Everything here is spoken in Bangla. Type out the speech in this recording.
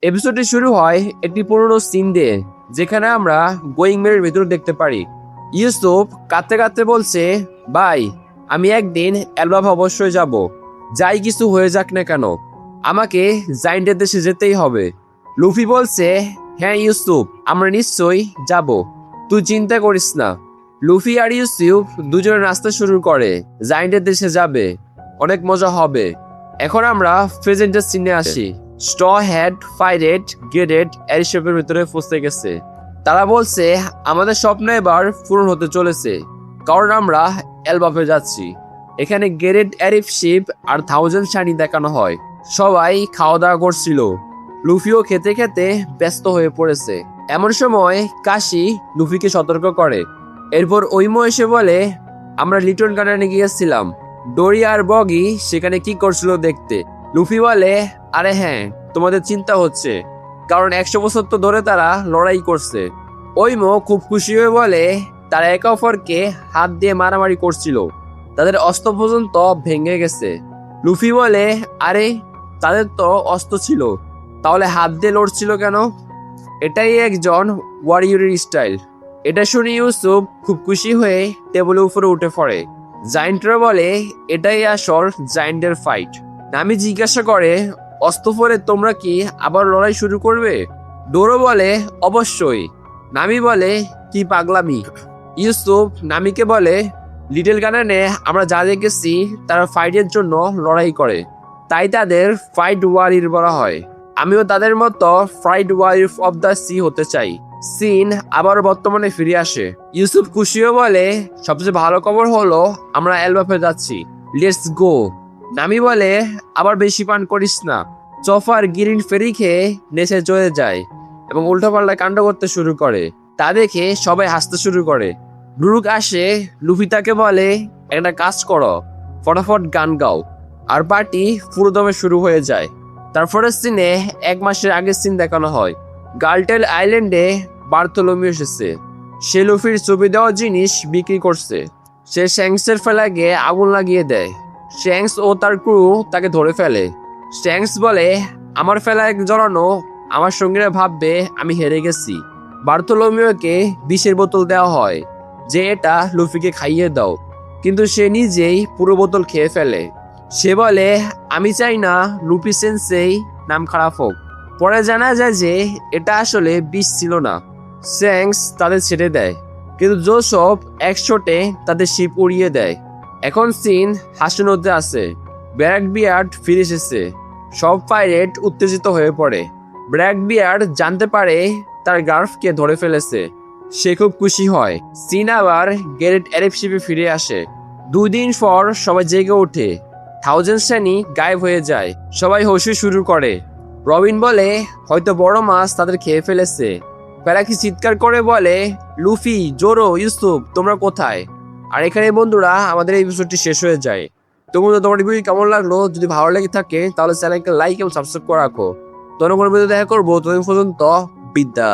এপিসোডটি শুরু হয় একটি পুরনো সিন দিয়ে, যেখানে আমরা গোয়িং মেরের ভেতর দেখতে পারি ইউসুফ কাঁদতে কাঁদতে বলছে, ভাই আমি একদিন অ্যালবাম অবশ্যই যাব, যাই কিছু হয়ে যাক না কেন আমাকে জাইন্টের দেশে যেতেই হবে। লুফি বলছে, হ্যাঁ ইউসুফ, আমরা নিশ্চয়ই যাব, তুই চিন্তা করিস না। লুফি আর ইউসুফ দুজনে নাস্তা শুরু করে, জাইন্টের দেশে যাবে, অনেক মজা হবে। এখন আমরা প্রেজেন্টের সিনে আসি। স্ট্র হ্যাড ফাইরেট গেটেড এরিশেপের ভিতরে ফসে গেছে। তারা বলছে আমাদের স্বপ্ন এবার পূরণ হতে চলেছে, কারণ আমরা এলবাফে যাচ্ছি। এখানে গেরেট এরিফ শিপ আর 1000 শানি দেখানো হয়। সবাই খাওয়া দাওয়া করছিল, লুফিও খেতে খেতে ব্যস্ত হয়ে পড়েছে। এমন সময় কাশি লুফিকে সতর্ক করে। এরপর ঐমো এসে বলে, আমরা লিটন গার্ডেনে গিয়েছিলাম, ডোরি আর বগি সেখানে কি করছিল দেখতে। লুফি বলে, আরে হ্যাঁ, তোমাদের চিন্তা হচ্ছে, কারণ 100 বছর তো ধরে তারা লড়াই করছে। ঐমো খুব খুশি হয়ে বলে, তারা একে অপরকে হাত দিয়ে মারামারি করছিল, তাদের অস্ত্র পর্যন্ত ভেঙে গেছে। লুফি বলে, আরে তাদের তো অস্ত্র ছিল, তাহলে হাত দিয়ে লড়ছিল কেন? এটাই একজন ওয়ারিয়রের স্টাইল। এটা শুনে ইউসুফ খুব খুশি হয়ে টেবিলের উপরে উঠে পড়ে। জায়েন্টরা বলে, এটাই আসল জায়েন্টের ফাইট। নামি জিজ্ঞাসা করে, অস্ত্র পরে তোমরা কি আবার লড়াই শুরু করবে? ডোরো বলে, অবশ্যই। নামি বলে, কি পাগলামি। ইউসুফ নামিকে বলে, লিটল গার্ডেনে আমরা যা দেখেছি তারা ফাইটের জন্য লড়াই করে, তাই তাদের ফাইট ওয়ারিয়র বলা হয়। আমিও তাদের মতো fight warrior of the sea হতে চাই। সিন আবার বর্তমানে ফিরে আসে। ইউসুফ খুশিও বলে, সবচেয়ে ভালো খবর হলো আমরা এলবাফে যাচ্ছি, লেটস গো। নামি বলে, আবার বেশি পান করিস না। চফার গ্রিন ফেরি খেয়ে নেশে চলে যায় এবং উল্টোপাল্টা কাণ্ড করতে শুরু করে। তা দেখে সবাই হাসতে শুরু করে। ব্রুক আসে, লুফি তাকে বলে, একটা কাজ করো, ফটাফট গান গাও। আর পার্টি পুরোদমে শুরু হয়ে যায়। তারপরের সিনে 1 মাসের আগের সিন দেখানো হয়। গার্লটেল আইল্যান্ডে বার্থোলোমিও এসেছে। সে লুফির ছবি দেওয়া জিনিস বিক্রি করছে। সে শ্যাংসের ফেলাগে আগুন লাগিয়ে দেয়। শ্যাংস ও তার ক্রু তাকে ধরে ফেলে। শ্যাংস বলে, আমার ফেলায় জড়ানো আমার সঙ্গীরা ভাববে আমি হেরে গেছি। বার্থোলোমিওকে বিষের বোতল দেওয়া হয় যে এটা লুফিকে খাইয়ে দাও, কিন্তু সে নিজেই পুরো বোতল খেয়ে ফেলে। সে বলে, আমি চাই না লুফি সেন্সেই নাম খারাপ হোক। পরে জানা যায় যে এটা আসলে বিষ ছিল না। শ্যাংস তাদের ছেড়ে দেয়, কিন্তু জোসেফ এক শটে তাদের শিপ উড়িয়ে দেয়। এখন সিন হাসিনোতে আছে। ব্ল্যাক বিয়ার্ড ফিরে এসেছে। সব পাইরেট উত্তেজিত হয়ে পড়ে। ব্ল্যাক বিয়ার্ড জানতে পারে তার গার্লফ্রেন্ডকে ধরে ফেলেছে। সে খুব খুশি হয়। সিন আবার গেরেট এরিফ শিপে ফিরে আসে। 2 দিন পর সবাই জেগে ওঠে। 1000 শ্রেণী গায়েব হয়ে যায়। সবাই হসি শুরু করে। রবিন বলে, হয়তো বড় মাছ তাদের খেয়ে ফেলেছে। প্যারাকি চিৎকার করে বলে, লুফি, জোরো, ইউসুফ, তোমরা কোথায়? আর এখানে বন্ধুরা আমাদের এই এপিসোডটি শেষ হয়ে যায়। তোমার ভিডিও কেমন লাগলো? যদি ভালো লেগে থাকে তাহলে চ্যানেলকে লাইক এবং সাবস্ক্রাইব করে রাখো। কোনো ভিডিও দেখা করবো, ততদিন পর্যন্ত বিদ্যা।